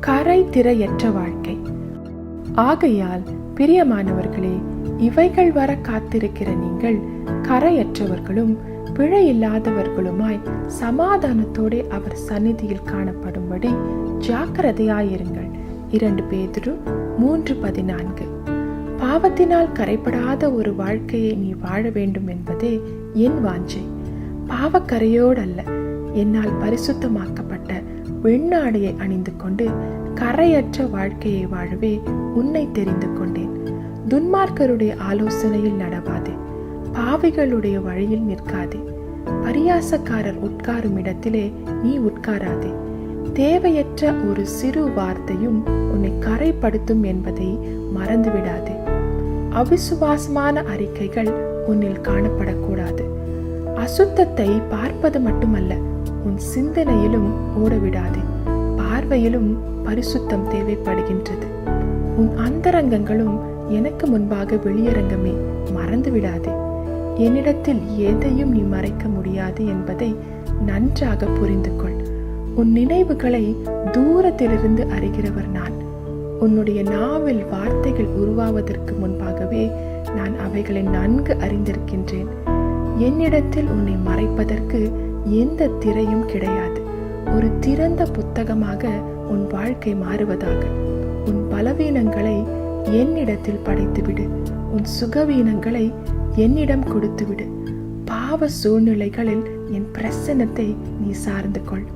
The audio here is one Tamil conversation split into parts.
கரை திரையற்ற வாழ்க்கை. ஆகையால் பிரியமானவர்களே, இவைகள் வர காத்திருக்கிற நீங்கள் கரையற்றவர்களும் பிழையில்லாதவர்களுமாய் சமாதானத்தோடு அவர் சந்நிதியில் காணப்படும்படி ஜாக்கிரதையாயிருங்கள். 2 பேதுரு 3:14. பாவத்தினால் கரைப்படாத ஒரு வாழ்க்கையை நீ வாழ வேண்டும் என்பதே என் வாஞ்சை. பாவக்கரையோடல்ல, என்னால் பரிசுத்தமாக்கப்பட்ட வெண்ணாடையை அணிந்து கொண்டு கரையற்ற வாழ்க்கையை வாழவே உன்னை தெரிந்து கொண்டேன். துன்மார்க்கருடைய ஆலோசனையில் நடவாதே, பாவிகளுடைய வழியில் நிற்காதே, பரியாசக்காரர் உட்காரும் இடத்திலே நீ உட்காராதே. தேவையற்ற ஒரு சிறு வார்த்தையும் உன்னை கரைப்படுத்தும் என்பதை மறந்துவிடாதே. அவிசுவாசமான அறிக்கைகள் உன்னில் காணப்படக்கூடாது. அசுத்தத்தை பார்ப்பது மட்டுமல்ல, உன் சிந்தனையிலும் ஓடவிடாதே. பார்வையிலும் பரிசுத்தம் தேவைப்படுகின்றது. உன் அந்தரங்கங்களும் எனக்கு முன்பாக வெளியரங்கமே, மறந்துவிடாதே. என்னிடத்தில் எதையும் நீ மறைக்க முடியாது என்பதை நன்றாக புரிந்து கொள். உன் நினைவுகளை தூரத்திலிருந்து அறிகிறவர் நான். உன்னுடைய நாவில் வார்த்தைகள் உருவாவதற்கு முன்பாகவே நான் அவைகளை நன்கு அறிந்திருக்கின்றேன். என்னிடத்தில் உன்னை மறைப்பதற்கு எந்த திரையும் கிடையாது. ஒரு திறந்த புத்தகமாக உன் வாழ்க்கை மாறுவதாக. உன் பலவீனங்களை என்னிடத்தில் படைத்துவிடு. உன் சுகவீனங்களை என்னிடம் கொடுத்துவிடு. பாவ சூழ்நிலைகளில் என் பிரசன்னத்தை நீ சார்ந்து கொள்.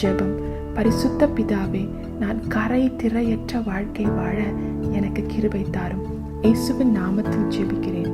ஜெபம். பரிசுத்த பிதாவே, நான் கரை திரையற்ற வாழ்க்கை வாழ எனக்கு கிருபை தாரும். இயேசுவின் நாமத்தில் ஜெபிக்கிறேன்.